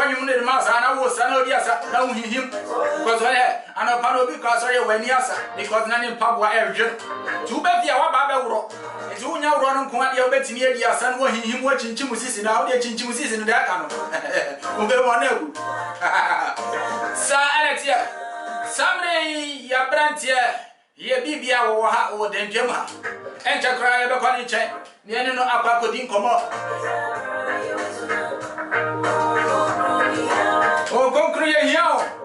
you need mass and I was an odiasa, now him because I and a panel because I when yasa because none in Papua Air. Two baby our Baba rock. It's who now run on Quadia betting here, yes, and him watching Chimusis now, they're Chimusis in that canoe. Sir Alexia, someday your brantia, ye Bibia or then Gemma, and Chakra ever funny check, near no Apa could come up. Oh, go create here.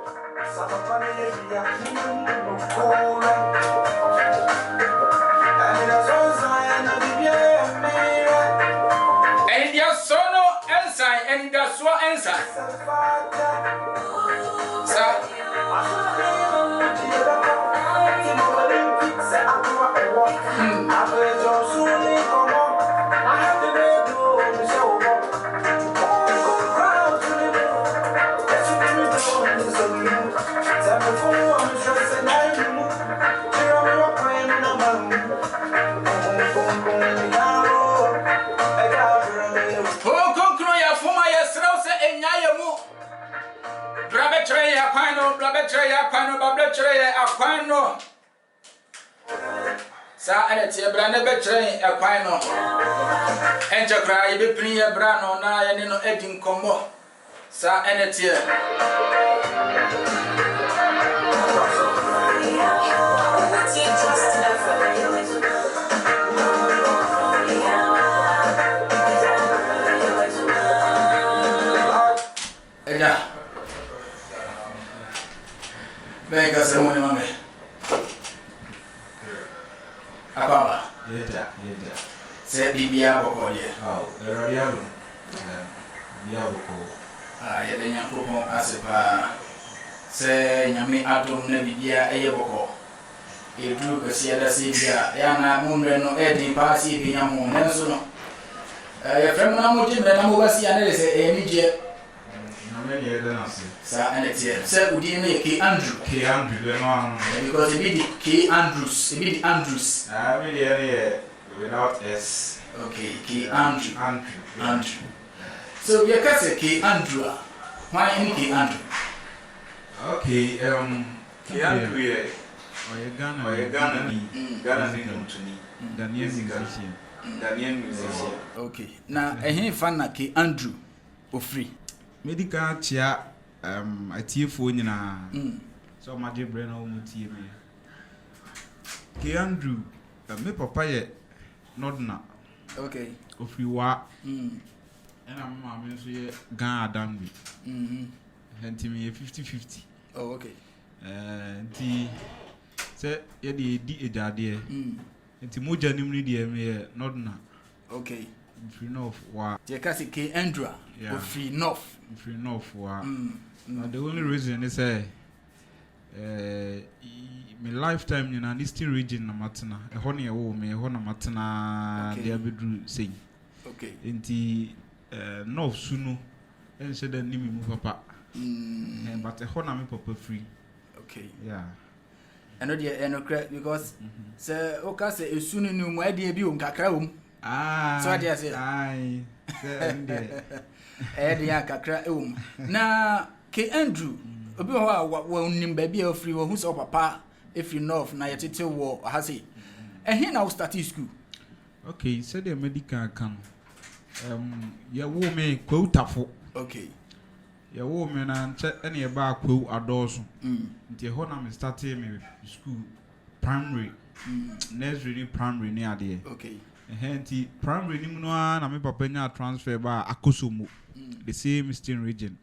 And that's what answer. Aquino. Sa and it's a brand of betray Aquino. And you cry, be pretty a brand on I and no eating combo. Sa and it's here. Venga, se mueve, mami. Akamba. Yeda. Se bibia boko ye. Oh, erorialo. Bia boko. Yede nyankopon asepa. Se nyame atom na bibia eye boko. Edu kesi ada sibia. Ya na mumre no edi pasi bi nyamu nenso no. Ya fremu na moti mre na mo basi ya ne se enije. Sir, and it's here. Sir, would you make K. Andrew? K. Andrew, because it be the K. Andrews. It be the Andrews. I mean, without S. Okay, K. Andrew. So, your cousin K. Andrew. Why any K. Andrew? Okay, K. Andrew, Ghana Daniel musician. Okay, now a hand fan K. Andrew or free. Medical chair, a tear phone in so my dear brain almost tear me. K. Andrew, me papaya, not now. Okay, if you are, and I'm mamma, so you're gone down with. Henty me 50-50. Oh, okay. The say, yeah, the idea, and the Moja Nimri, not now. Okay. Free North, wa. The Cassie K. Andrew, free North. Free North, wa. The only reason is my lifetime in an eastern region, Matana, a honey, me, a honor Matana, the Abedru sing. Okay. In the North Suno, and said the name move papa. But a honor me papa free. Okay. Yeah. I know the end correct because Sir Ocasa is soon in my dear Bium Cacraum. Ah, so I dare say, aye, Edia Cacraum. Now, K. Andrew, what will name baby or free or who's up papa if you know if Nayati war has it. And here now start school. Okay, said the medical can. Your woman quote for. Okay. Your woman and check any about quote a dozen. The honor started me school primary. Nursery primary near there. Okay. Henti primary ni muna na me papa nya transfer ba Akosumu the same eastern region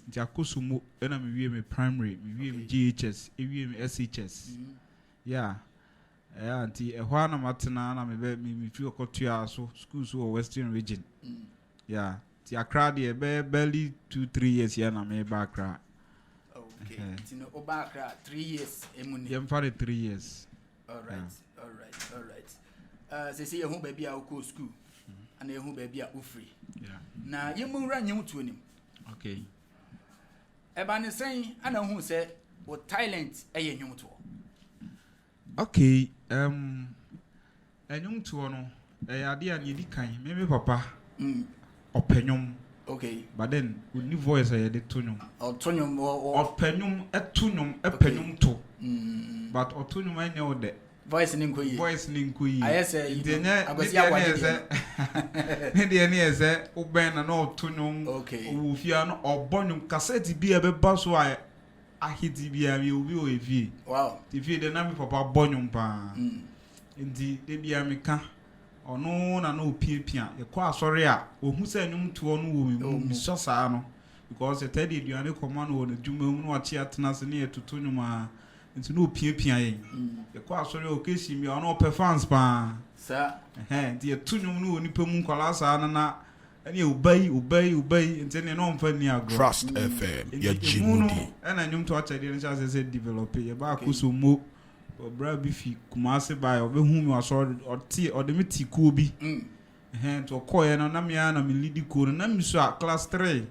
nti Akosumu na me wie me primary me wie me GHS e wie me SHS yeah nti ehwa na matena na me fi okotua so school so western region yeah ti Accra de be barely 2-3 years here na me ba Accra. Okay nti no oba Accra 3 years emuni yem for 3 years. All right. Say you home baby go school and you home baby free. Yeah. Now you move run you to him. Okay. Ebani saying I know who say what talent a young to. Okay. A young to no. A idea and you kind. Maybe papa. Openyum Okay. But then we need voice I did tunyum. Or tunyum or penum et tunyum e penum to. But or tunyum I know that. Voice ninkui. Voice ninkui. I say you know. Ndia ni eze uben na no tunyum. Okay. Ufia no obonyum cassette bi e be baso a ahidi bi a mi obi o evi. Wow. TV de na mi papa bonyum pa. Ndi de bia mi ka ono na no piapia ye kwa asori a ohu se nyum to no wo mi so saa no because the third eduane command wo no dwuma mu no achi atena se ne etoto nyuma nti no piapia ye kwa asori o kesi mi ono performance pa sa nti ye to nyum no onipa mu kwala saa na ene ubai nti ne no mfa ni agro Trust FM ya jimudi ena nyum to achi de ne cha se develop ye ba akoso mo Bra bifi kumase by obehu mi waso oti odemi tiku bi to koye no na me na me lead ko na me so a class 3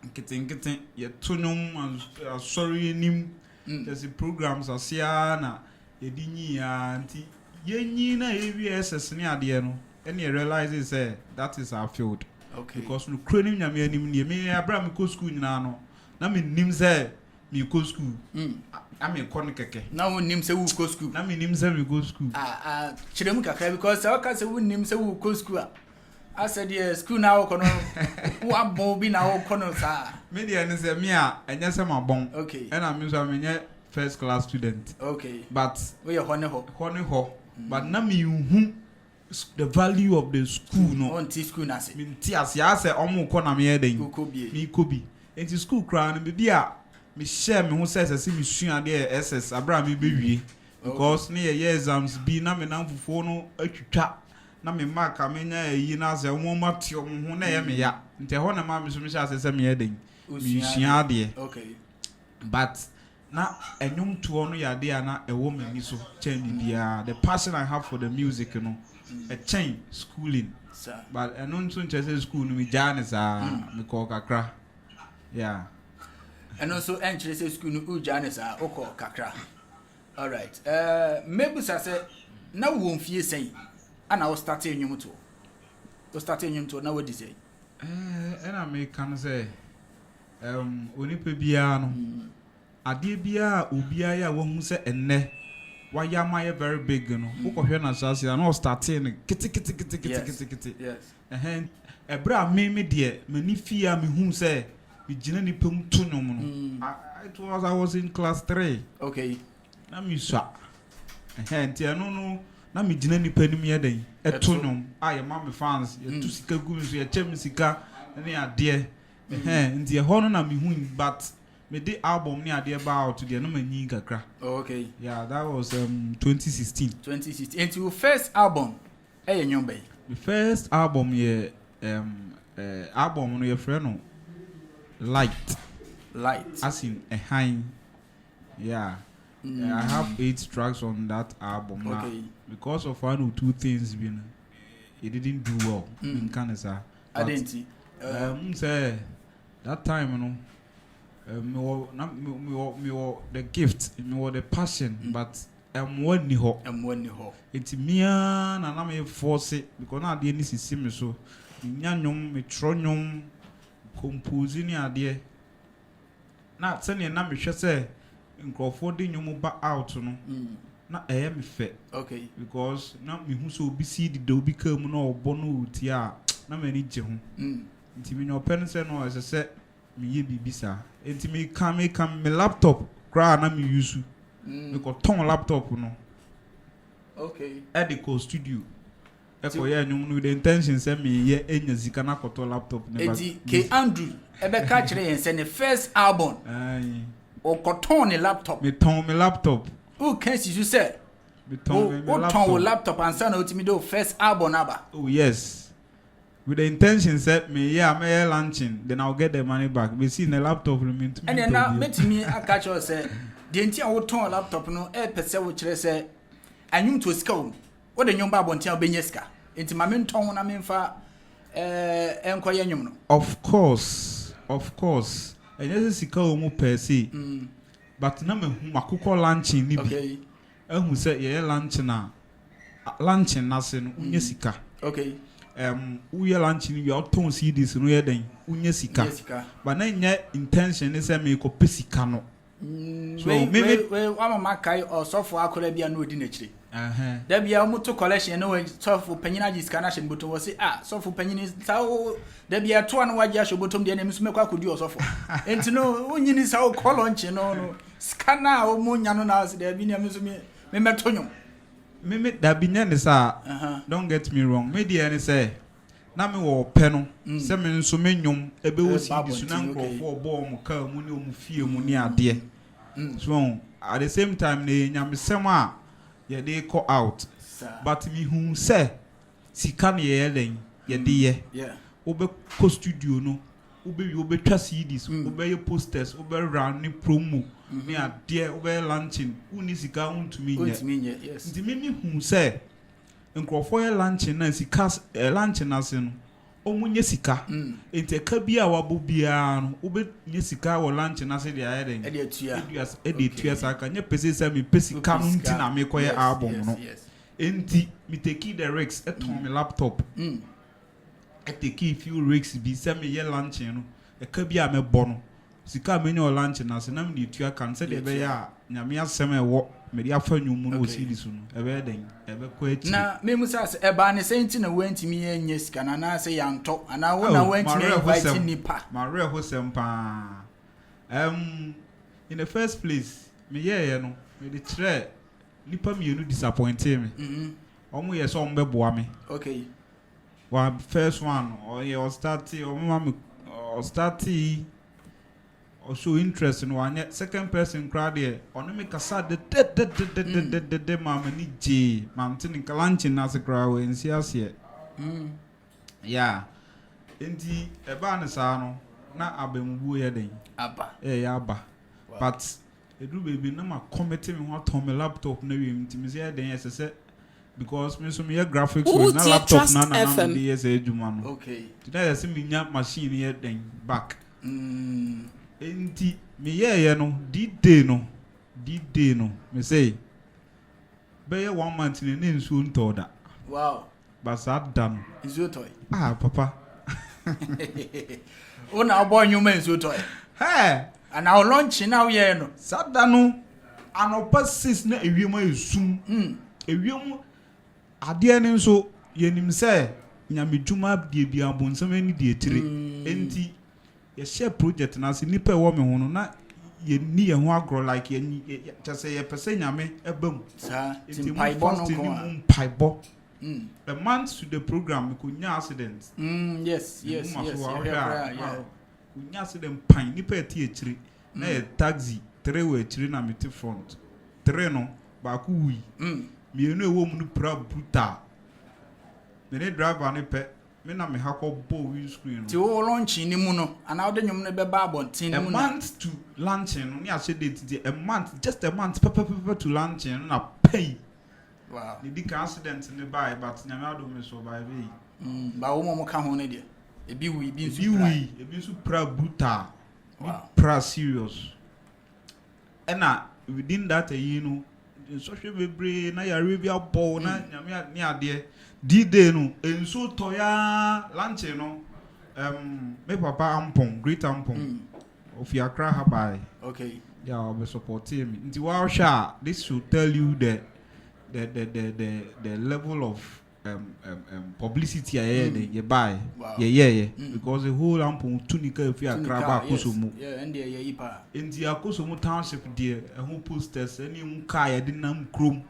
nketen ye tonum sorry nim there's programs asia na ye dinyi ya anti yenyi na AVSS ni ade no any realize say that is our field. Okay. Because no kronim nyame anim ni me abra me ko school nyina no na me nim say me go school. I'm corner keke. Now we name say we go school. Na me nim say we go school. Chirem kakra because I can say we name say we go school. I said yes, school now kono. Wa bon bi na wo kono sa. Me dey say me a enya say ma bon. Okay. And I mean so me nye first class student. Okay. But we honey ho. But na me hu the value of the school no. On ti school na say. Me ti as ya say omo ko na me e den. Me ko bi. Enti school kra no be a me share me who says I see me sua there SS abra me bewie because ne ye exams bi na me nan fufo no atwitwa na me mark amenya yi na ze won matio mo ho na ye me ya nte ho na ma me so me sha se me eden me sua there. Okay. But na enyum to no ya there na e wo mani so change bia the passion I have for the music no a change schooling sir. But enun so nche school no me jane sa me ko kakra yeah. And also entry say school no ujanes a oko kakra. All right. Maybe say na wo mfie sen ana wo start enyum to. Wo start enyum to na what dey say? And me can say onipa bia no ade bia obia ya wo hu say enne wa ya my very big no wo ko hwe na sase na wo start in kiti. Yes. Ebra me de mani fia me hu say It was I was in class 3. Okay. Na mi swa. Nti anu no na mi gina ni panim ye den. Etonum. Ah ye ma me fans. Ye tu sika gu so ye chem sika ne ade. Nti e ho no na mi hu but me the album ni ade ba out there no manyi kakra. Okay. Yeah, that was 2016. 2016. And your first album nyombe. The first album album no ye friend no Light as in a high. Yeah. I have 8 tracks on that album. Okay. Now, because of 1 or 2 things it didn't do well in Canada. I didn't see. Say that time me the gift, me the passion, but one ni ho. It's me na me force it because na dey ni sisi me so. Nyanyom me tronyom composing ade na sene na me hwe se nkrofo de nyum ba out no na me fe okay because na me hu so obi si de obi kam na obo no uti a na me ni je ho nti me no pen se no se me ye bibisa nti me kam me laptop kra na me use me ko ton laptop no okay at the studio eko ye nyum no the intention say me ye enya zika na koto laptop never K Andrew ebe ka kire yen say the first album o koton ni laptop me ton me laptop o kan si you say me ton me laptop o ton laptop and say na ultimate do first album aba oh yes with the intention say me yeah me launching then I'll get the money back we see the laptop remain to me and now metimi aka kire say the ntia o ton laptop no e pese wo kire say anyum to sika o what the nyomba abontia obenyeska enti ma menton na memfa enkoye nyum no of course enye sika o mu per se but na mehu makokọ lunching ni bi okay ehu say ye lunch na se no unye sika okay uye lunch ni you ton CDs no ye den unye sika but na nya intention is me ko pesika no so we mama kai osofo akola bia no odi na chire da bia muto collection no sofo panyina ji sika na hye botom wo se sofo panyini sawo da bia to no waje hye botom de na miso mekwa kodi osofo enti no unyini sawo kolonche no sika na o munya no na se da bi na miso me metonyo me da bi nya ne sa don't get me wrong me dey any say na me wo pe no se me nso menwom ebe wo si di sunan krofo obo mo ka mu ne omu fie mu ne ade so at the same time ne nyamsem a ye dey call out but me hu say sika ne ye len ye dey ye obe ko studio no obe twa CDs obe ye posters obe run ni promo me ade obe launching uni sika untumi nye yes ndi me hu say nkrofo ye launching na sika launching ase no omunye sika ente ka bia wabo bia no obe nye sika wo launching ase de ayeden e de saka nye pese se me pesika no nti na me koye album no enti me take the rigs eton me laptop I take a few rigs be se me ye launching no e ka bia me bo no sika me nye launching ase na me de tua kan se de be ya nyame asem e wo me de afa nwum no series no ebe den ebe ko echi na me musa se eba ne senti na wantimi enye sika na na se yanto ana wo na wantimi invite nipa ma re ho sem pa in the first place me ye no me de kire nipa mienu disappoint me omo ye so ombe boa me okay wa first one or ye start o mama or show interest in one second person crowd here on me kasa de mama ni je mountain kalanchi na se crowd we nsi ase yeah enti e ba ne sa no na abembu ye den aba ya aba but edu baby na ma committee me ho ton me laptop na wi ntimi se den yesese because me so me graphics with na laptop na dey yes ejuma no okay today I see me nya machine here den back enti me ye no D-Day no me say be 1 month ni nsu ntoda wow but sad done nsu toy papa ona obo nyuma nsu toy ana o launch na we no sad done anopa 6 na ewiem esum ewiem ade ni nso yenim say nyamedwuma bia abonsam ani de etire enti ye share project na se nipa wo me hono na ye ni ye ho agro like ye just say ye pese nyame ebam sa timpaibo no ko mpaibo a month to the program ko nya accident yes nya accident pan nipa eti ekire na ye taxi 3 we ekire na meti front 3 no ba ku wi mienu ewo mu no pra brutal me driver ne pe me na me hakọ bo windscreen ti o launching ni mu no ana o de nyum ne be ba abontin ni mu a month to launching no ni a se date a month just a month papa to launching na pay wow ni di accident ni buy but nyame ado me survive ba wo mo ka ho ne de ebi nsu pra brutal wow pra serious ena within that year no social bebre na yare bi abo na nyame ni ade D-Day no enso toya lunch no me papa ampon great ampon of Accra Habai okay yeah we support him nti wa sha this should tell you the level of publicity ye buy yeah because the whole ampon tunika of Accra ba kosomu yeah and ye yipa nti akosomu township there who posters any mu car ye dinam krom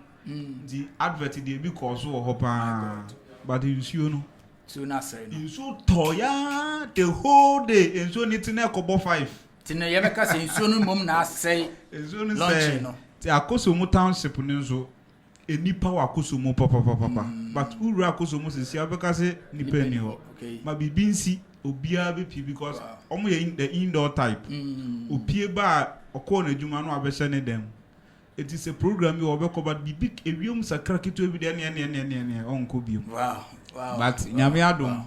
the advert dey because of hopa but you see no so na say no so toya the whole day and so need na kobo 5 tina ye beka say so no mom na say so no say ti akosomu township ni so enipa wa akosomu papa but uru akosomu sisi abeka say nipa ni ho ma bibi nsi obia be pi because omo ye the indoor type opie ba okọ na adwuma no abehye ne dem. It is a program you over covered be big a room sacraket to be any uncle be. Wow. But Yamiadum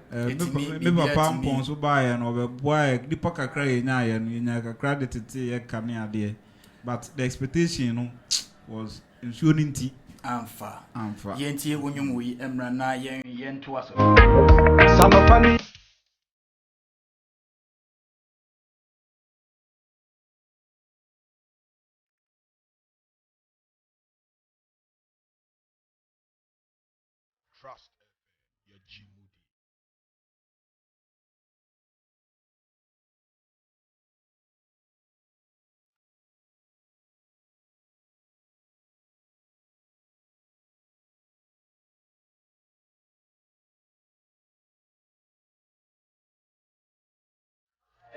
maybe pampon so buy and over boy, the poker cry and you credited a camea dear. But the expectation was nsuo no nti amfa amfa yentie wonyum wi emra na yen to aso Samapani. Trust FM, your Jimudi.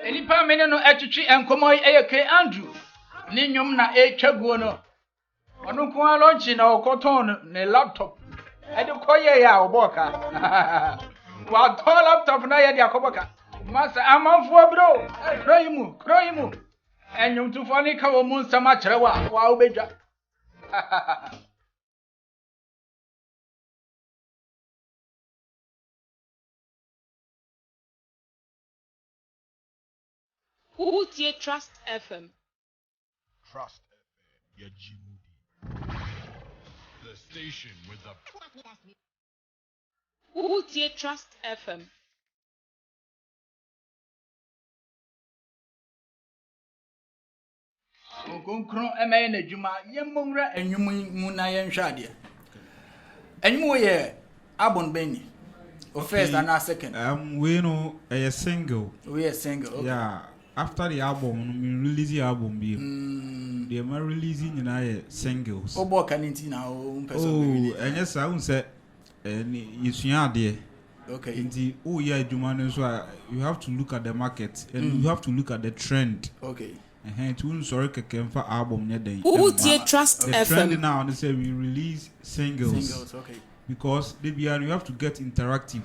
enipa mene no etwetwe enkomo eyeke Andrew ni nyum na etwaguo no ono ko launch na okoton ne laptop ede koye ya oboka wa to laptop na ye dia koboka masa amanfo bro kroyimu enyum tufo ni ka wo mu nsama kire wa obedwa Utie Trust FM. Trust FM, your Jimudi. The station with the Utie Trust FM. okonkron emeye na dwuma yemmongra enwum mu na yen hwade enwum ye abon beni o first and a second we know a single we are single okay. yeah after the album we release the album bi they are releasing na singles obo kanenti na o person oh enye sa un say yesua ade okay nti oh yeah adwuma no so you have to look at the market and you have to look at the trend okay to sorry kekemfa album nye den Utie Trust the FM. trend now they say we release singles okay because you have to get interactive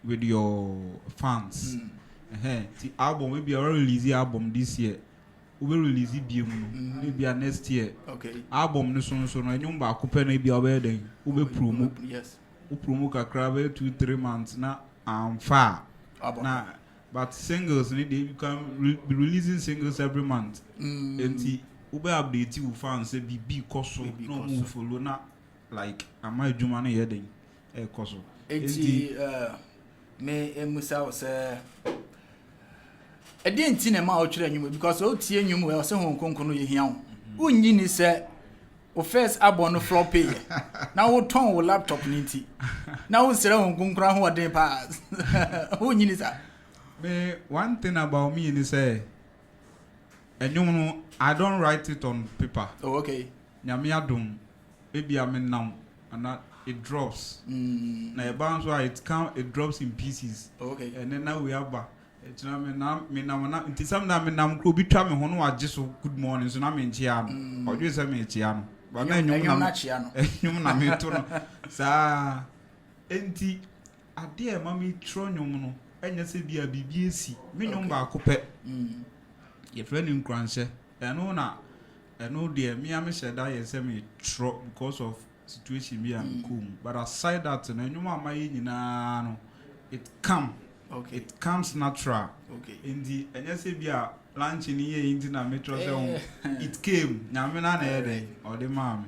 with your fans the album maybe I release the album this year we will release it maybe next year okay album no so no enyum ba ko pe na bia obe den we promo yes we promo kakra be 2-3 months na amfa na but singles they can be releasing singles every month and we be update you fans say be koso no move follow na like am I juma na yeden koso enti me emusa say edi nti na ma o twere nwum because o tie nwum we o se hon konkono ye hia wo unyi ni say o first abon no flop pay na wo ton wo laptop ni nti na wo sere hon konkono ho den pass unyi ni sa me one thing about me is say enyum I don't write it on paper oh okay nyame adom maybe am now and it drops na e bounce why it drops in pieces okay and then now we have it's na me na nti sam na me nam kro bi twa me ho no age so good morning so na me nchia no odwe se me nchia no ba na enyum na chia no enyum na me to no sa enti ade e ma me tro nyum no enya se bia bibi esi me nyum ba akopɛ ye friend in kranse eno de me am sheda ye se me tro because of situation bi am cool but aside that na nyum ama ye nyina no okay it comes natural okay in the enya se bia lunch ni ye inti na me tro se it came nyame na ye den or the mam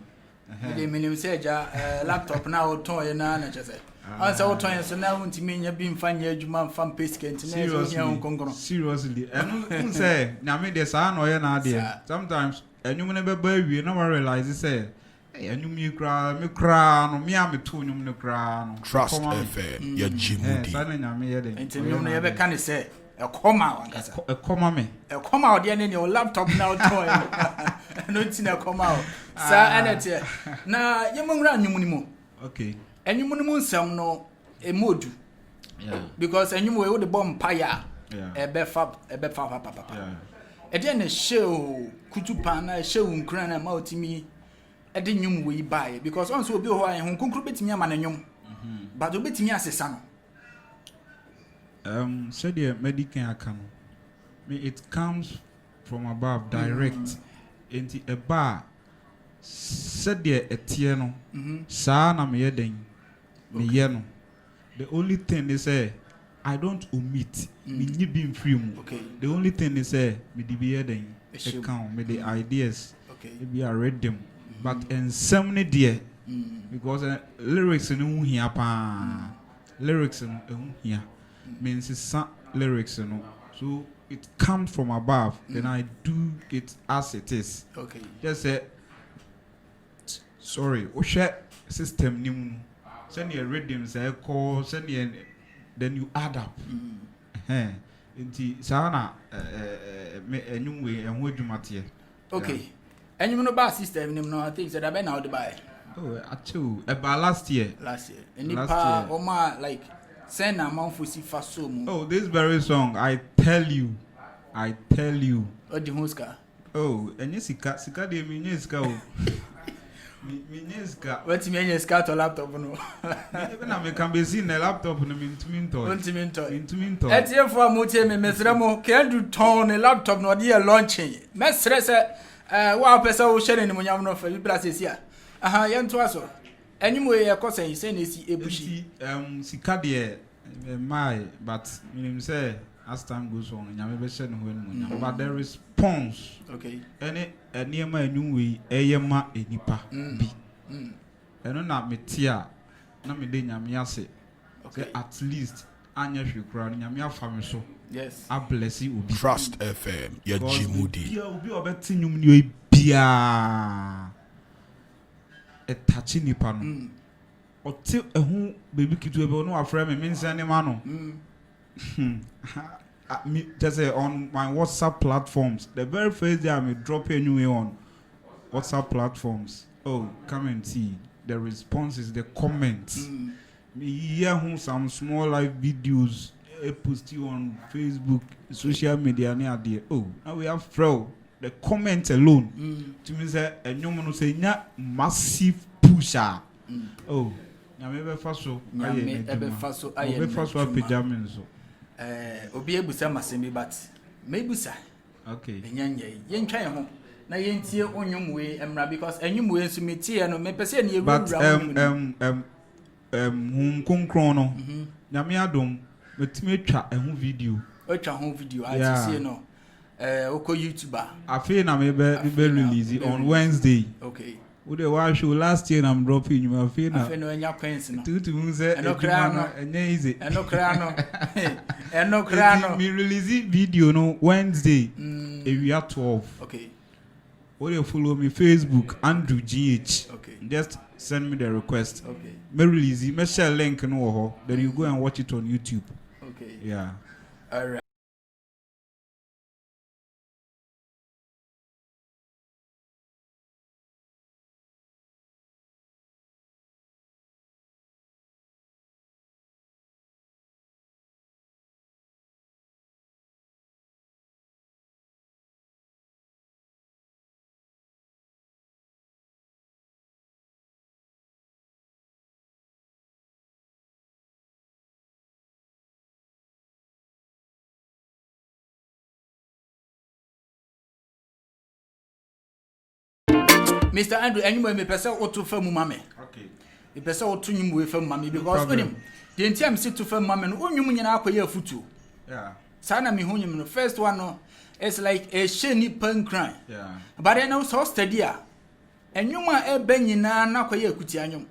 the minimum say ja laptop na o ton ye na chese ansa o ton ye so na untimi nya bi mfanya adwuma mfam paskent na so nya onkonkoro seriously enu say nyame de sa na ye na de sometimes enyum ne beba wie na realize say enyum yi kra me kra no me am to enyum ne kra no Trust FM, your Jimudi. sa na nyame ye de enti nyum no ye be kan say ekoma wankasa ekoma me ekoma o de ne o laptop na o ton ye no ti na ekoma o sa anete na yemungura nyum ni mu okay enyum ni mu nsam no emodu yeah because enyum we wo de bomb paya yeah ebe fa papa yeah ede na show kutupa na show nkran na ma otimi ede nyum we buy because once obi ho an honkronkro betimi ama na nyum but obetimi asesa no said the medical account it comes from above direct into a bar said the etieno sa na me yeden me ye no the only thing they say I don't omit me nyi bi free mu okay the only thing they say me di be yeden account me the ideas okay we are read them but in some dear because lyrics in here pa lyrics in here means it's some lyrics so it comes from above then I do it as it is. Okay. Just say sorry o share system ni mu send your rhythm say call send your then you add up nti sana me enwe enho adwumate. Okay. And you know about system no I think that I been now the buy. Oh actually about last year And pa oma like send amount for si faso mu. oh this very song I tell you O di hoska. oh enye sika de me nye sika o me nye sika What me nye sika to laptop no. even na me can be seen na laptop no me ntumi nto Etiefo amutie me mesre mo can do ton laptop no dey launching. Mesre se wa pesa wo share ni munyam no fa bi bra sesia. Aha ye nto aso. Enyim we ye kosen se na esi ebushi. Sika de my but meaning say as time goes on nyame be share no ho munyam but the response Okay. any eniema enyu we eyema enipa bi eno na metia na me de nyame ase Okay. at least anya hwekura nyame afa me so Yes. a bless you obi Trust FM, your Jimudi. obi obeti nyum ni bia etachi nipa no oti ehu baby kitu ebe no afra me mensa ne ma no me just say on my WhatsApp platforms the very first day I drop a new on WhatsApp platforms oh come and see the responses the comments me hear some small live videos post you on Facebook social media near there oh now we have throw the comment alone to me say enyom no say nya massive pusher oh nyame be fa so Nyame ebe fa so aye be fa so apejamin so obi ebusa masemi but mebusa okay enyanye ye ntwa ye ho na ye ntie onyum we emra because enyum we nso metie no me pese na ye but hum konkron no nyame adom metime twa ehun video o twa ho video I see no oko YouTuber afi na me be release on Wednesday okay we dey watch show last year I'm dropping you afi afi no enya queens no tutu unze enye easy eno kra no me release video no Wednesday area 12 okay or you follow me Facebook Andrew GH okay just send me the request okay me release me share link no ho then you go and watch it on YouTube okay yeah all right. Mr. Andrew, anyway, me pesa otu fam mame. okay Me pesa otu nyum we fam mame because onim. The entiam sit to fam mame no onyum nyina akoye afutu. yeah Sana me hunyum no first one no it's like a sheni pankran. yeah But then no so steady a. Enyum a ebe nyina na akoye akuti anyum.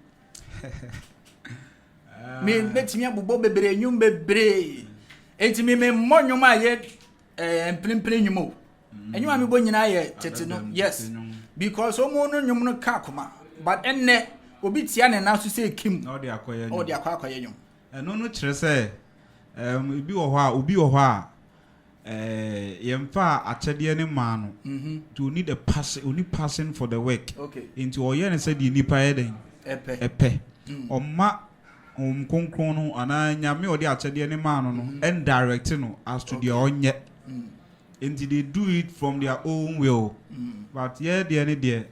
Me betimi abobo bebre enyum bebre. Enti me monyum a ye emplemplen nyum o. Enyum a me bo nyina ye tete no. Yes. Because omo no nyum no ka koma but enne obi tia ne na so say kim no dey akoye o dey akoye nyum eno no kire say obi wo ho a yemfa achede ne ma no to need a passion for the work okay into oye ne say di nipa ye den epe oma konkron no ana nyame odi achede ne ma no and direct no as to the onye and they do it from their own will but yeah there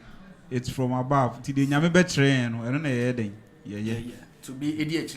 it's from above ti de nyame be kire no eno na ye den yeah to be idiot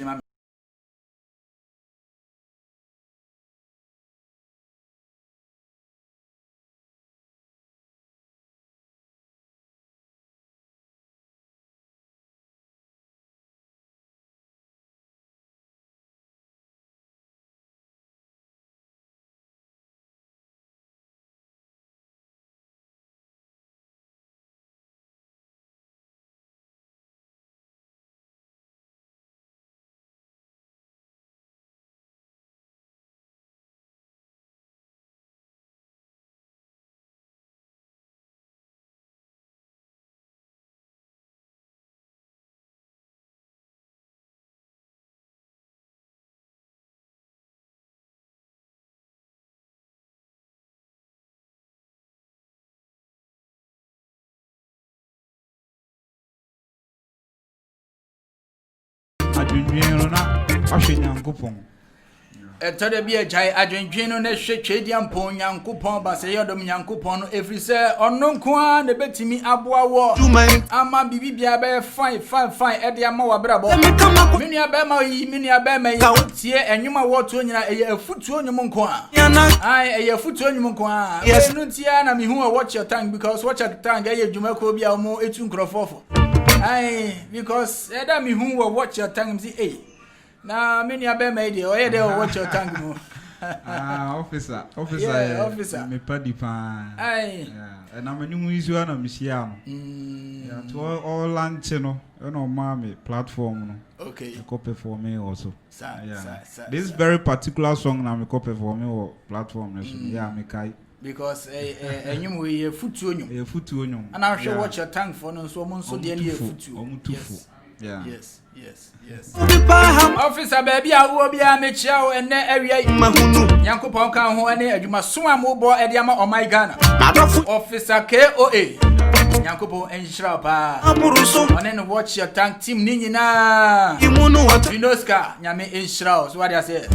adwendwen na ahwe nyankopon tade bi agyae adwendwen no na hwe twedia mpon nyankopon ba se yodom nyankopon no every say onno nko a na betimi aboa wo ama bibibia be fine e de ama wabrabo menua be ma yi menua be ma yi tie enwuma wo to nyina eye afutuo nyum nko a ai eye afutuo nyum nko a enu tie na mehu a watch your tongue because watch your tongue eye dwuma ko bia mo etu nkrofofo ai because eda mehu a watch your tongue see eh na many abe made o ye dey watch your tongue mo officer yeah, officer me padi pa ai and I'm new issue na misia no yeah to all lunch no no mama platform no okay I copy for me also yeah this very particular song na me copy for me or platform no yeah me kai because enyum we futuo nyum and I should watch your tongue for no so mo so dey na futuo yes officer baby awo bia me chiao enne awia yankopon kan ho ene adwuma so amobo e dia ma o my Ghana officer KOA yankopon enhira pa one no watch your tank team ni nyina Inoska nyame enhira so what I say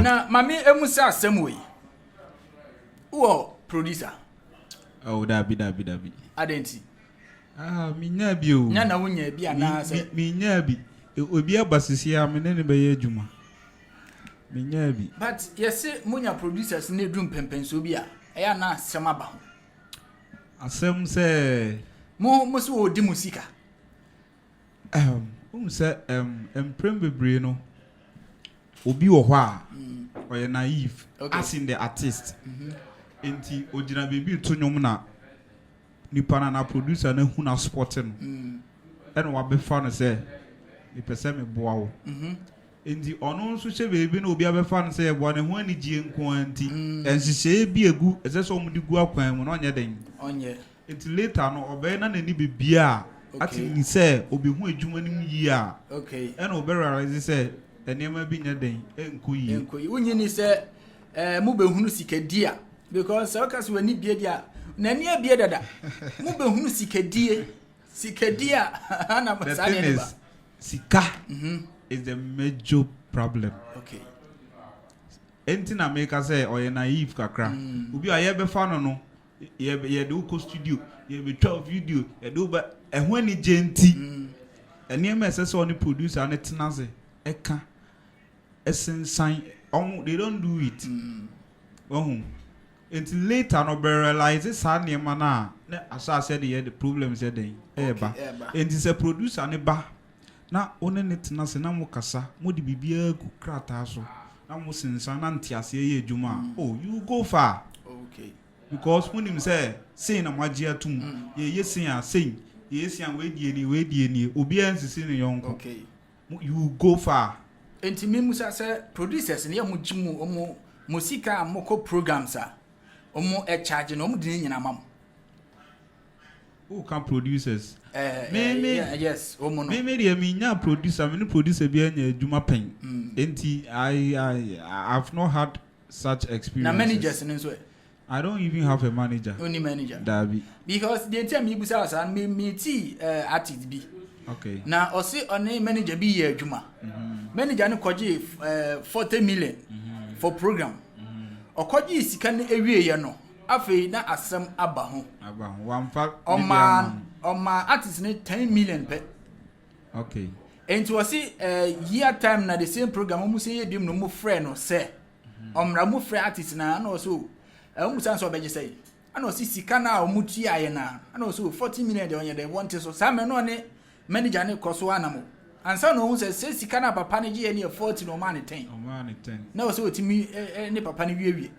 na mami emusa asem we wo producer oh dabi adenti minya bi o nya na wonya bi ana se minya bi obi abasisi a me ne be ye adwuma minya bi but yes munya producers ne drum pempenso bi a eya na asem aba ho asem se mo so odi musika se emprem bebre no obi wo ho a oye naive as in the artist enti ogina bebi to nyom na nipa na producer na hu na sport no eno wa be fa no say ni pese me boa wo enti ono nso che bebi na obi abefa no say e boa ne ho ani gie nko anti enhihye bi egu ese so omudi gu akwan mu no onye den onye enti later no obe na nani bebia ati ni say obi hu adwuma nim yi a okay eno obe realize say enema bi nya den enko yi unyi ni say mu be hunu sikadia because so we ni bia dia nani abie dada mu be hunu sikadia na masane ba sika is the major problem okay enti na make say oye naive kakra obi aye be fa no ye do ko studio ye be 12 video ye do ba ehun ani genti eni ma ese so ni producer na tenaze eka esensan they don't do it until later no be realize sa niema na asa said the problem said den eba and is a producer ne ba na one ne tena se na mo kasa mo di bibia ku krata so na mo sensan na ntiase ye adwuma oh you go far okay because when him say na magie atum ye sin a sin ye sin we die ni obi ansisi ne yonko okay you go far enti memusa say producers ne mo gimu omo musika amoko programs a omo e charge no omo di nyina mam who can producers yes omo no me dey me nya producer me no producer bi anya adwuma pen enti I've not had such experience na managers ne so I don't even have a manager only manager Dabi because the time me busa asa me ti artist bi okay na o se on manager bi ye adwuma manager no koje 40 million for program okoji sika ne ewie ye no afei na asem aba ho wamfa oma artist ne 10 million pe okay enti o se year time na the same program mu se ye dim no mu frɛ no se omra mu frɛ artist na na o so mu san so beje sei ana o sika na o mu tu aye na ana o so 40 million de onye de want so sa me no ne manager ne koso anamo ansa no hu se sika na papa ne je ne 40 no man 10 na o so otimi ne papa ne wie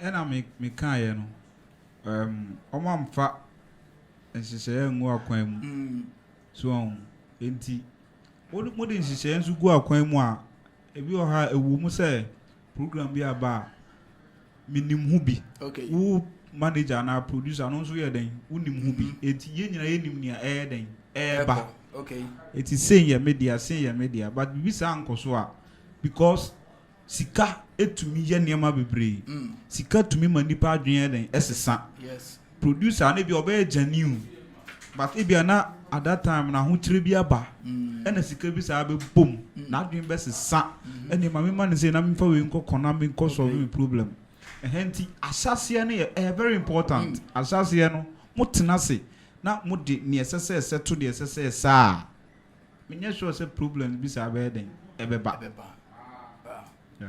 na me kan ye no omo amfa nhihye ngu akwan mu so enti mo de nhihye nsu gu akwan mu a ebi o ha ewu mu se program bi aba minim hu bi okay wo manager na producer no so ye den unim hu bi enti ye nyina ye nim nia den ba okay eti say ye media but bi sa ankoso a because sika etumi ye niam bebre sika tumi manipa adwen den esesa yes producer na bi oba janiu but ibiana at that time na ho kire bi aba ena sika bi sa be bom na adwen be sesa ene mama man say na me fa we nko kona me nko solve me problem henti asase ne very important asase no mutena se na mudi ne esese to de esese sa me sure say problem bi sa be den ebeba yeah.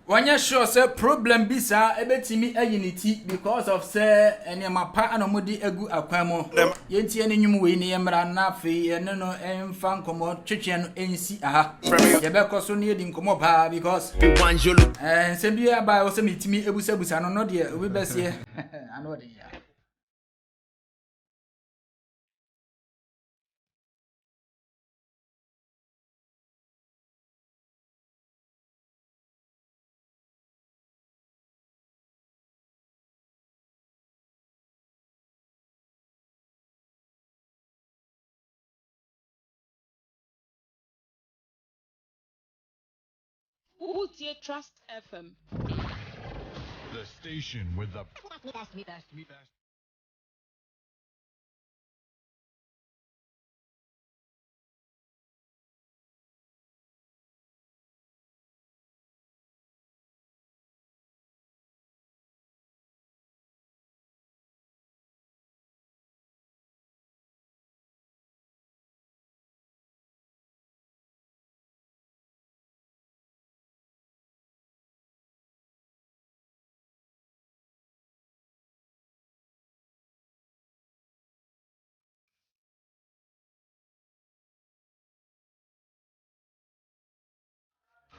Wanya sure say problem bi sa ebetimi ayiniti because of say enema pa anomodi egu akwan mo yenti enenwum we ne yemra na fe ene no emfa nkomo twetwe no ensi aha ye be koso ne edi nkomo pa because se bi aba o se mitimi ebusabusa no no de obi besie ano de ya. Utie Trust FM. The station with the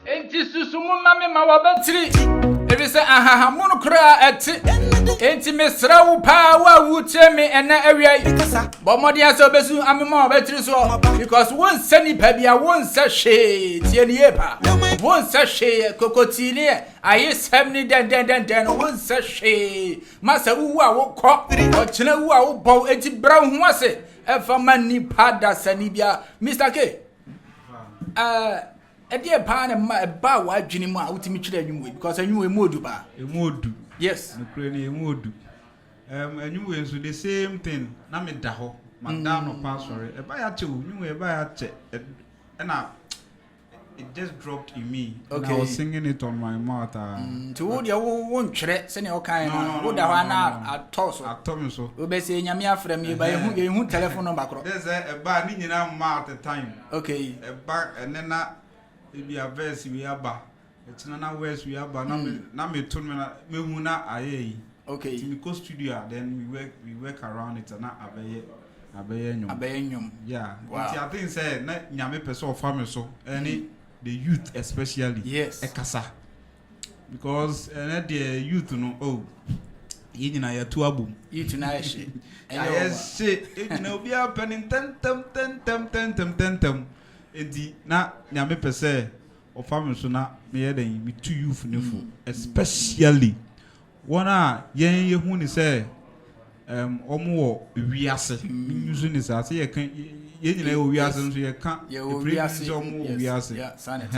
Enti susumu mame ma wabatiri ebi se ahaha munu kra eti enti mesra wo pa wa wuche me ena awia bomodi ase obesu amema wabatiri so because won sani pa bia won sa hwe tie ne yepa won sa hwe kokotili ayi semni den won sa hwe masa wu a wo kọ o chena wu a wo bo enti bra hu ase efa mani pada sani bia Mr. K Ede pa na ba wa adwini mu a utimi twere anwumwe because anwumwe modu ba. Emodu. Yes. No kure ni emodu. Anwumwe nso the same thing na me da ho. Manda no pa sorry. E ba ya che anwumwe e ba ya che. Na it just dropped in me. Okay. I was singing it on my mouth. To wo dia wo ntwere se ne o kan na wo da ho na atoso. Atomi so. Wo be se nyame afra me ba yehu telephone number kro. There's a ba ni nyina ma at the time. Okay. E ba enena ebi a verse we aba etina na verse we aba na me tune na me hu na aye. Okay. We go studio then we work around it na abeye nyom. Yeah. Wow. I think say na nyame person of family so any the youth especially. Yes. Ekasa. Because the youth no yini na yetu abum. Youth na yeshe. Yes, you know be happening tem. Edi na nyame pese of family so na me yeden me too youth nefo especially one yen ye hu ni say omo wo wiase nyusu ni say ye kan ye nyina wo wiase nso ye kan ye wiase omo wo wiase yeah sanity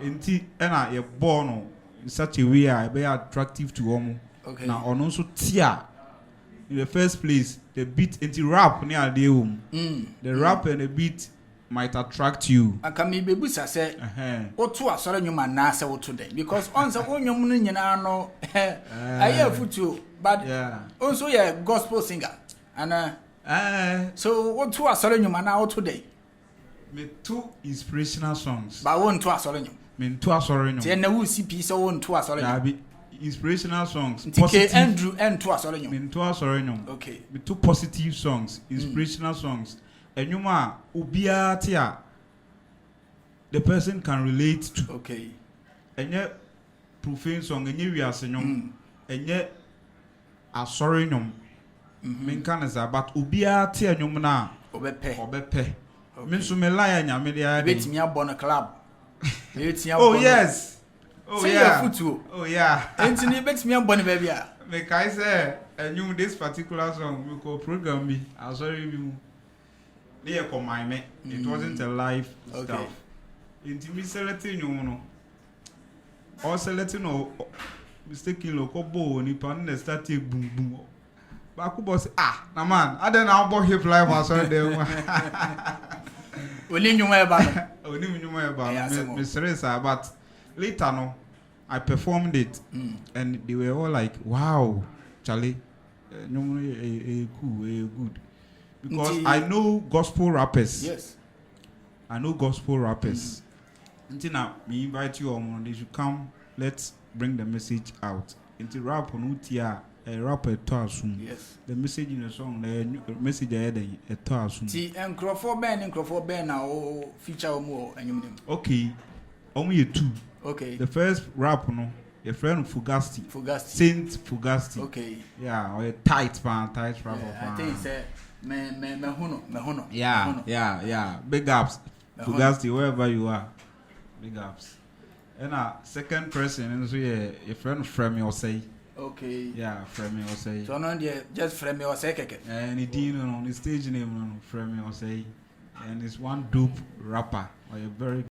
enti na ye born no in such a way a be attractive to omo na ono nso tia in the first place the beat enti rap ni ade the rap and the beat might attract you. Aka me bebusa say oto asore nwuma na say oto den because on say onwum no nyina no aye futu but also ye gospel singer and so oto asore nwuma na oto den me two inspirational songs ba won to asore nwum me two asore nwum say na wo CP so won to asore nwum inspirational songs positive Andrew and to asore nwum me two asore nwum okay me two positive songs inspirational songs enyuma ubia tia the person can relate to. Okay. Enye profane song enye wiase nyom enye asori nyom menka na za but ubia tia nyom na obepe menso me lie nyame dia betimi abon club betimi oh yes oh say yeah oh yeah entini betimi abon ba bia me kai say enyum this particular song we go program bi asori bi mu they combine me. It wasn't a live stuff. Intimate selecting you know. Or selecting or mistaking local bow ni pan start boom. Baku boss na man I don't know about hip life or so there. Oni nyuma e ba. Oni nyuma e ba. Me serious but later no I performed it and they were all like wow Charlie good because I know gospel rappers. Yes. I know gospel rappers. Until now, me invite you on. They should come. Let's bring the message out. Until rap on Utia, a rapper soon. Yes. The message in the song, the message ahead a soon. See, and Crawford Ben now feature more and you. Okay, only two. Okay. The first rap, no, your friend Fugasti. Saint Fugasti. Okay. Yeah, or a tight rapper. I think it's me hono. Yeah. Big ups. Fugasti, wherever you are. Big ups. And second person, and so yeah, your friend Fremi or say. Okay. Yeah, Fremi or say. So no, just Fremi or say keke. And he did on the stage name Fremi or say, and it's one dope rapper or a very.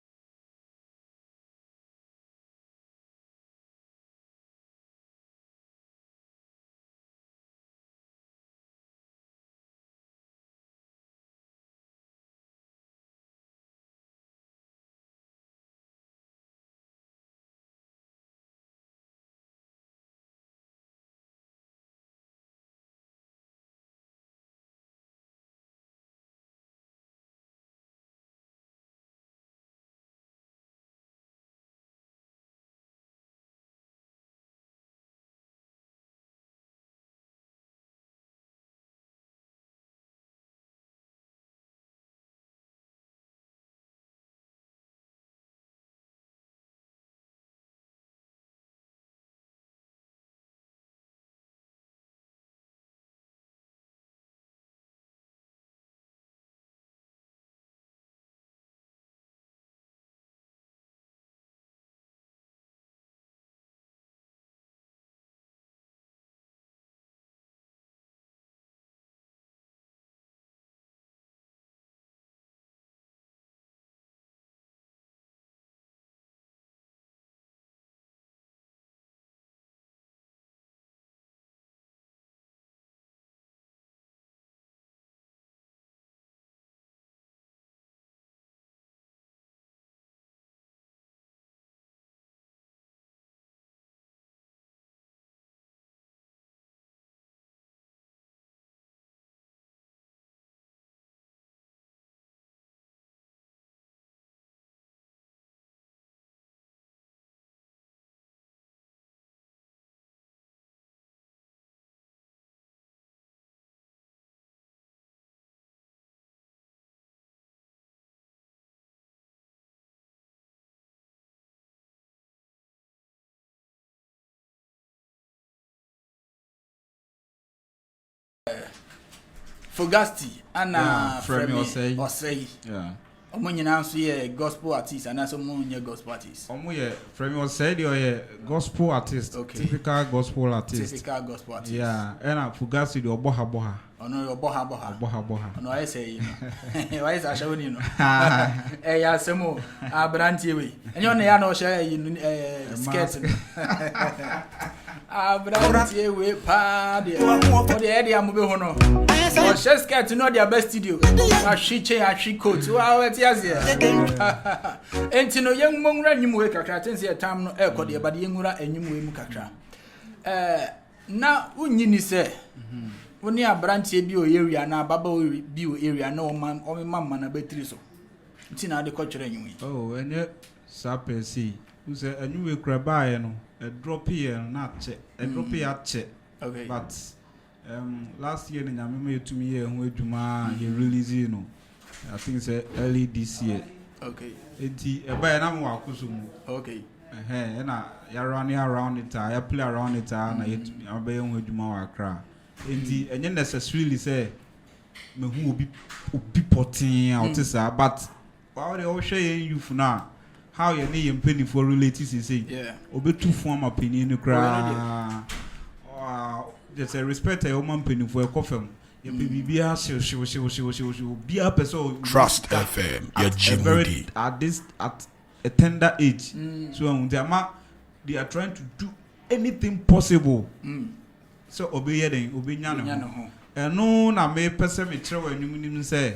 Fugasti ana Fremi Osei. Yeah. Omo nyina nso ye gospel artist ana so mo nye gospel artist. Omo ye Fremi Osei ye gospel artist. Okay. Typical gospel artist. Yeah, and Fugasti the oboha. Ono yo boha. Ono I say why is ashawo ni no. Ya semo abrantie we. Enyo ne ya no share skirt no. Abrantie we pa de. O de e de ambe ho no. O share skirt no their best studio. A she coat. Wa weti ase. Enti no yenwura nyimu we kakra tense time no e kode ba de yenwura anyimu we mu kakra. Na unyi ni se Oni abrantie bi o area na baba bi o area na o mamma na battery so. Nti na de ko twere anyimu. Oh, enye sapesi. You say anyimu kra baaye no. A drop here na che. A drop here che. Okay. But last year in Yamima to me here who Juma he released I think it's early this year. Okay. Enti e ba na mo akusumu. Okay. Na ya run around it, I play around it na yet abey who Juma wa kra. Enti enye necessarily say me hu obi potin out say but how they all share you for now. How you need your penny for relatives say. Yeah. Obi two form opinion no kra. There's a respect a woman penny for a coffee. You be be a person. Trust FM. At a tender age. So they are trying to do anything possible. so obeye den obenya ne ho eno na me pese me kire wa anum say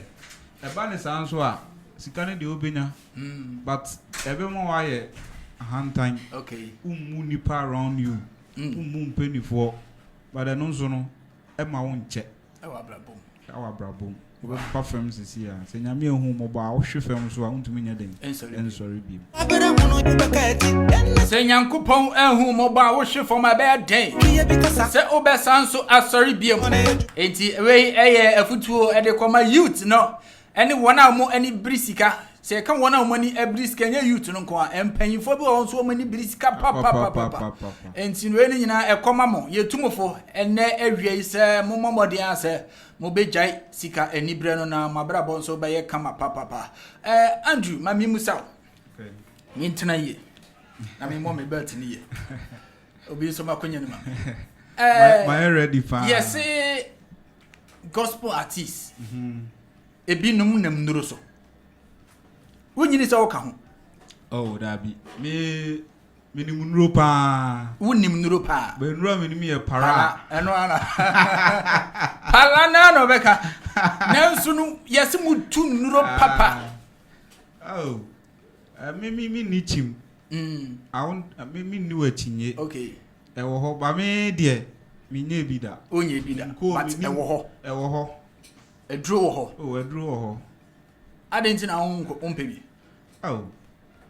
e ba ne san so a sika ne de obenya but ebe mo wa ye hantan okay nipa around you mpenifo but eno so no e ma wo nche awa brabom we perform sisi ya se nyame ehu mo ba wo hwe fam so a untumi nya den sorry bi se nyankopon ehu mo ba wo hwe fam aba den se obesan so asori bi em enti we eye afutuo e de koma youth no ene wona mo ani brisika se ka wona mo ani brisika nya youth no ko a empanyifo bi won so mo ani brisika papa enti we ni nyina e koma mo yetumfo ene awie se mo momode ase mo bejai sika enibre no na mabra bon so be ye kama papa Andrew mami musa okay mi ntena ye na mi mo me belt ni ye obi so makonya ni ma my ready fa yes gospel artist ebi num nam nuro so wonyini se wo ka ho oh dabi me ni munuro pa wonim nuro pa be nuro me ni me para eno ana pala na no beka nansu nu yesi mutu nuro papa oh me ni chim awon me ni wachinye okay e wo ho ba me de me nye bi da onye bi da but e wo ho edro wo ho oh edro wo ho adenti na onpe bi oh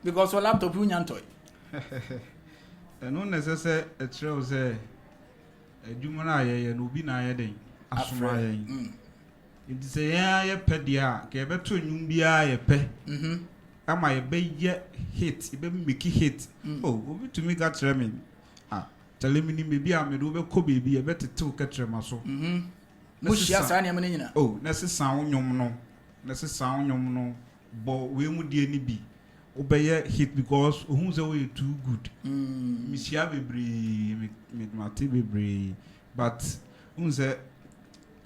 because your laptop you nyantoy eno necessary a trail say adwuma na ye no bi na ye den asoma ye it say ye pedia ke beto nwum bia ye pe ama ye be ye hit be make hit oh obi to me got me tell me ni me bia me do be ko bebi ye betetew ka trema so mushia sa na me nyina oh na se san nwom no bo we mu die ni bi obeye hit because who say we too good misia bebre mate bebre but who say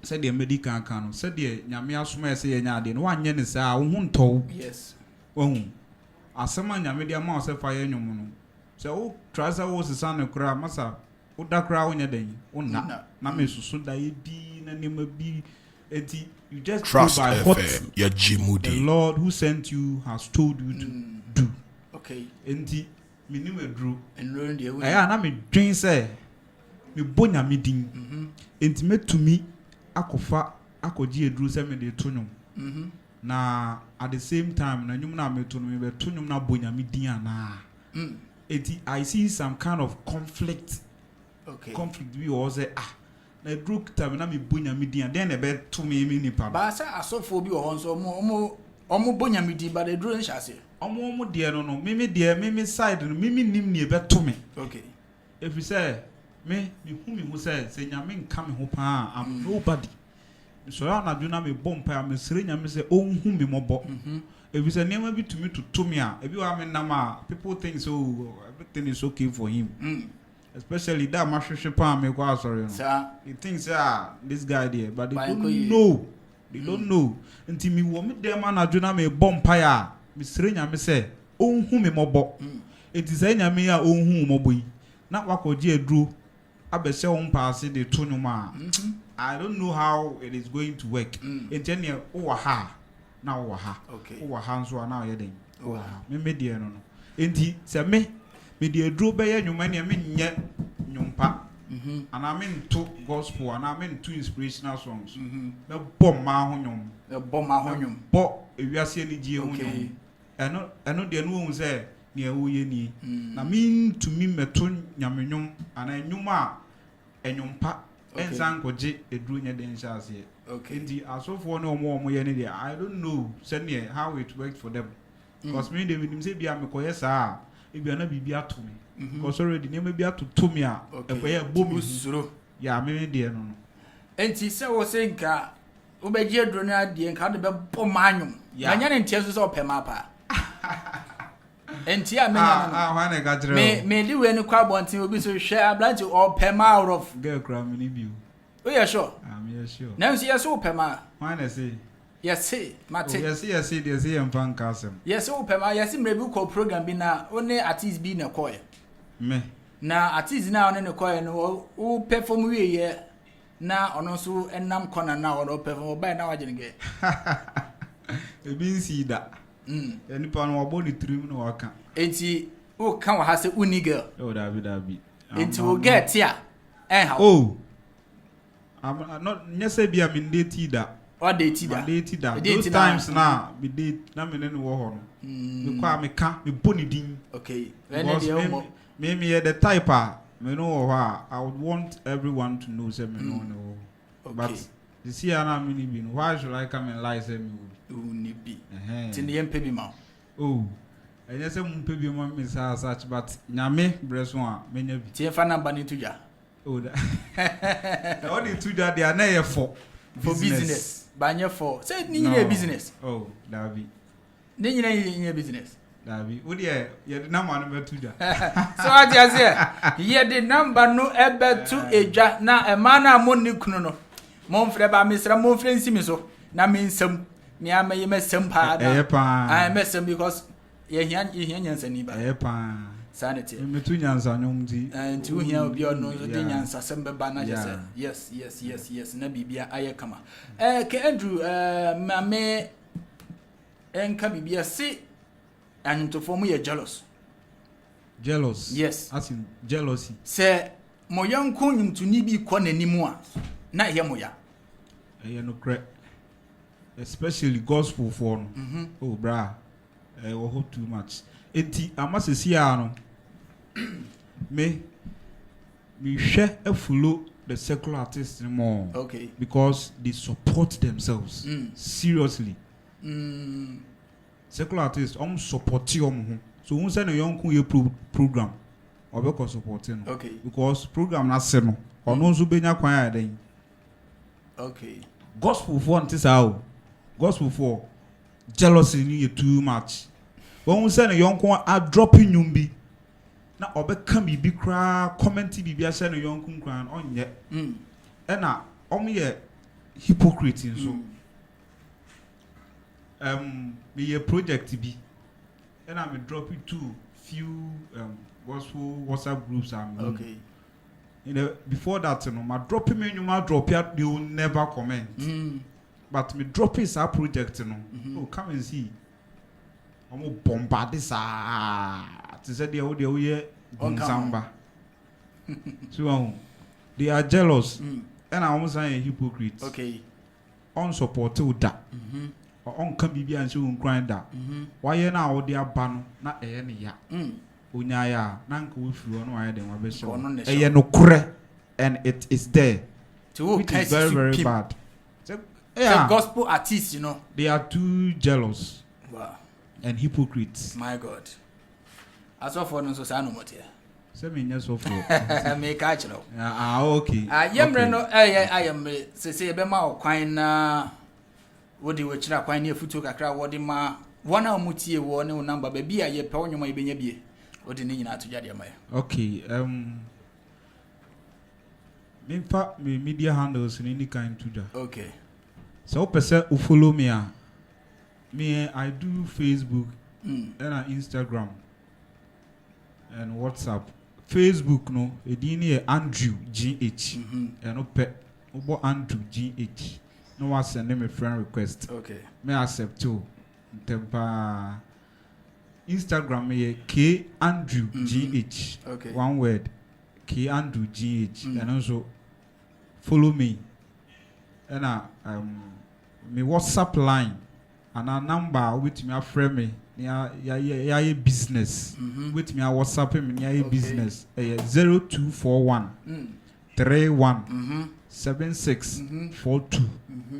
the medical kan say the nyame asoma say nya ade no wanye ne sa wo ntɔw yes wo asema nyame de ama se fa ye nwom no say wo trouser wo se san kura masa wo da kura wo nya den wo na me susu da ye bi na ne ma bi eti you just Trust by FM, your Jimudi. the Lord who sent you has told you to do. Okay. Enti me ni medru. Enro ndi ewu. Aya na me dwen say me bonya me din. Enti metumi akofa akoji edru say me de to nwom. Na at the same time na nwom na me to no me be to nwom na bonya me din ana. Enti I see some kind of conflict. Okay. Conflict we all say na edru time na me bonya me din then e be to me nipa. Ba sa asofo bi wo ho so omo bonya me din ba de edru nhyase. Omo de no me side no me nim ne be to me. Okay. If you say me who say nyame nka me ho pa I'm nobody. So na dwuna me bompa me sire nyame say onhu me mobo. If you say nema bi to me a ebi wa me nam people think so everything is okay for him. Especially that mashwhwe pa me kwa sorry no. Sir, he thinks this guy there but they don't know. They don't know. Until me wo me dem na dwuna me bompa ya Mr. Nyame say onhu me mobo enti say nyame ya onhu mobo yi na wakoje edru abese won pass de to nwuma I don't know how it is going to work enti ne wo ha na wo ha wo ha nso na ye den me de no no enti say me de edru be ye nwuma ne me nye nwumpa ana me nto gospel ana me nto inspirational songs me bom ma ho nwum bo ewiase ni gie ho nwum eno de no hu say ne ewo ye ni na me to me meto nyamenwum ana nwum a enwumpa ensan koje edru nya den hyase ndi asofo ne omo ye ne de I don't know say how it worked for them because me de nim say bia me koye saa e bia na bibia to me because already ne me bia to me a e koye bomi suro ya me de no enti se wo se nka wo be je edru na de nka de be bom anwum anya ne ntia so se opema pa enti a menya no wa na ga jere me liwe ni kwa bontin obi so hwe abranti opema out of girl cram ni bi oh yeah sure sure now see yes opema why na say yes mate yes they say em fan kasem yes opema yes mrebi ko program bi na one artist bi na koye me na atizi na one ne koye no o perform we ye na ono so enam kona na ono perform ba na waje nge ebi nsi da enipa no wabo ni trim no waka enti o kan wa ha se uni girl oh dabi enti o get ya how oh I'm not nyese bia me date da or date da those times na me date na me ne wo ho no me kwa me ka me boni din okay when dey me the type me know I would want everyone to know say me know no okay. But you see na me ni bi no why should I come and lie say me uni bi tin yem pe bi ma oh enye say mu pe bi ma me sa search but nyame breso a menya bi tie fa number ni tuja oh that all the tuja they are na here for business banye for say ni nyina business oh dabi ni nyina business dabi wo de ye de number no betuja so what you say ye de number no ebetu eja na e ma na mo ni kunu no mo mfre ba mesra mo mfre nsi mi so na me nsam me amaye mesam pa da I mesam because ye hia nyansa ni ba pa sanity me tu nyansa nyom di nti wo hia obi ono so de nyansa sem be ba na je say yes na bibia aye kama ke Andrew mame enka bibia si anyintofo mu ye jealous yes as in jealousy se mo yanko nyimtuni bi kɔ nanimu a na ye mo ya no cre especially gospel for no oh bra we hope too much enti amasesi no me hwɛ follow the secular artists more okay because they support themselves seriously secular artists support you so who say no yonku ye program obeko support no okay because program na se no ono nso benya kwan ya den okay gospel for ntisa gospel for jealousy ni too much when who say no yonku a dropping nyumbi na obeka bibi kra comment bibi a say no yonku kran onye e na ye hypocrite so me a project bi and I'm dropping two few gospel WhatsApp groups okay before that my dropping me my drop here they will never comment but me drop is our project oh come and see I'm bombard this to say they samba so they are jealous and I almost say a hypocrite okay unsupported that on can be and so grind that why na wo dia ba no na eye ne ya onya ya na nka wo firi no why dem abehye eye no kure and it is there to which is very bad so yeah gospel artists you know they are too jealous wow and hypocrites my god as of for no so say no mote say me nya so for me ka chiro okay yemre no ayemre say be ma okwan na wodi we kira kwan ne afuto kakra wodi ma wona mutie wo ne number ba bia ye pe onwoma ibenya bie wodi ne nyina atujade ma okay me media handles in any kind to that okay so person who follow me I do Facebook and Instagram and WhatsApp Facebook no edini Andrew GH and ope obo Andrew GH no one send me friend request okay me accept too tempa Instagram me K Andrew GH okay one word K Andrew GH and also follow me and me WhatsApp line and a number with me a friend me ya business with me a WhatsApp me ya business 0241 31 7642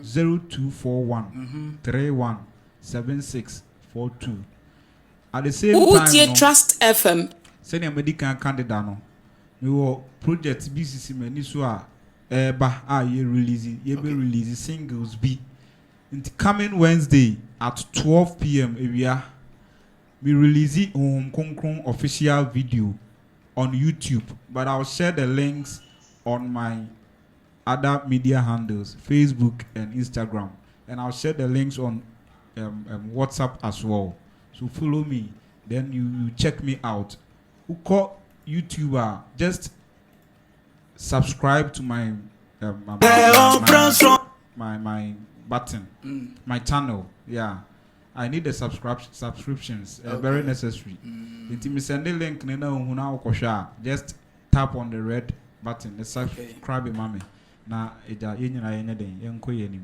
0241 31 7642 at the same time no, Trust FM senior medical candidate no me wo project BCC mani so a eba ye release singles be in the coming Wednesday at 12 p.m. area we release Konkron official video on YouTube, but I'll share the links on my other media handles, Facebook and Instagram, and I'll share the links on WhatsApp as well. So follow me, then you check me out. Uko YouTuber, just subscribe to my my button, my channel. Yeah, I need the subscriptions. Very necessary. If send the link, just tap on the red button. The subscribe, mommy. Na eja yenyina yenyeden yenko yenim.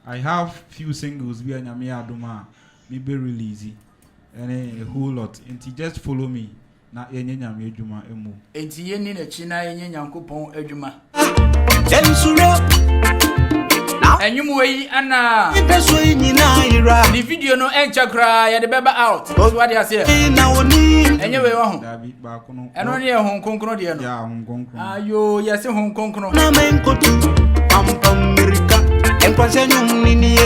I have few singles bi anyame adoma me be release and a whole lot. Enti just follow me na yenyanyame adwuma emu. Enti yenni na chi na yenyanyankopon adwuma. Ensuro Enyum wey ana the video no enchakra ya de beba out. So what you say? Enye wey wo ho. Dabi ba kono. Eno ne hon konkro de no. Ya hon konkro. Ayo, yesi hon konkro. na menkotu America enkwase nyum nini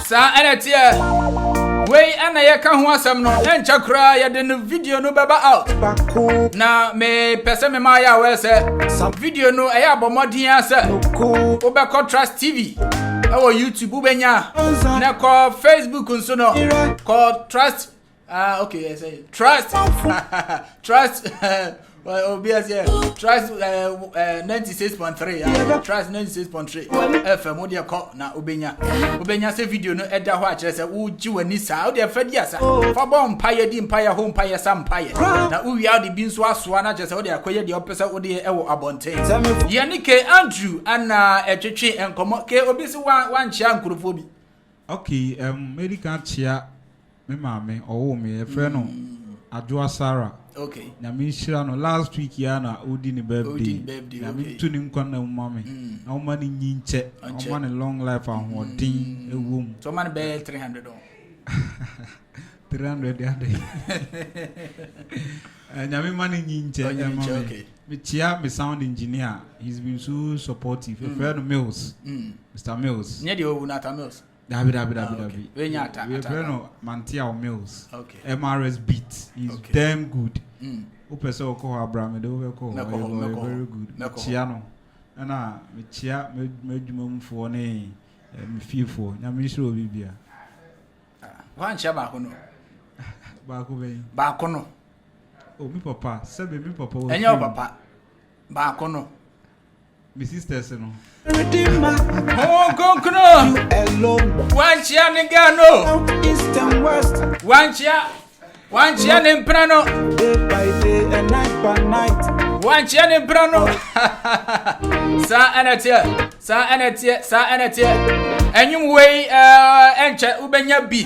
Sa enetie wey ana ye ka ho asem no enchakra ya de no video no beba out. Na me pese me ma ya we se video no e ya bomodin ase obeko Trust TV ewo YouTube ubenya na ko Facebook nso no ko Trust okay I say Trust Trust OBS Trust 96.3 Trust 96.3 FM odi ko na obenya se video no eda ho a kire se wo ji wani sa odi afa di asa fa bom paye di mpaye ho mpaye sam paye na uwi adi bi nso asoa na kire se odi akoye di opesa odi ewo abonten ye ni ke Andrew ana etwetwe enkomo ke obi se wan chia nkurofo bi. Okay, medical chia me mama owo me e friend no Adwoa Sarah. Okay. Na me shira no last week ya na odi ni birthday. Na me tu ni nkwa na mama. Na mama ni nyinche. Mama ni long life and hodin ewum. So man be 300 on. 300 ya dey. Nyame mani nyinche. Okay. Me chia me sound engineer. He's been so supportive. A friend Mills. Mr. Mills. Nye di owu na ta Mills. Dabi. We nyata. We friend Mantia Mills. Okay. MRS Beat. He's damn good. Upese oko Abraham de we ko very good. Chia no. Na me chia me dwuma mfo ne me fiefo. Na me hiro bibia. Wan chia ba ko no. Ba ko be. Ba ko no. Oh, mi papa. Sebe mi papa. Enyo papa. Ba ko no. My sisters no. Oh, Gonkno! One chia nigga no! East and West One chia nimprano! day by day and night by night One chia nimprano! Sa enetie. Enyum way enche ubenya bi.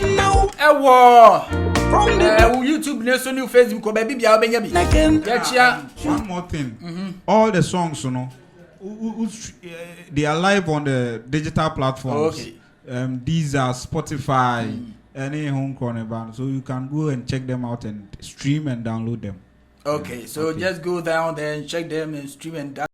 Ewo. from the YouTube ne so new Facebook ko ba bibia ubenya bi. Ya chia. One more thing. All the songs, you know, they are live on the digital platforms. Okay. These are Spotify, any home corner band, so you can go and check them out and stream and download them. Okay, so just go down there and check them and stream and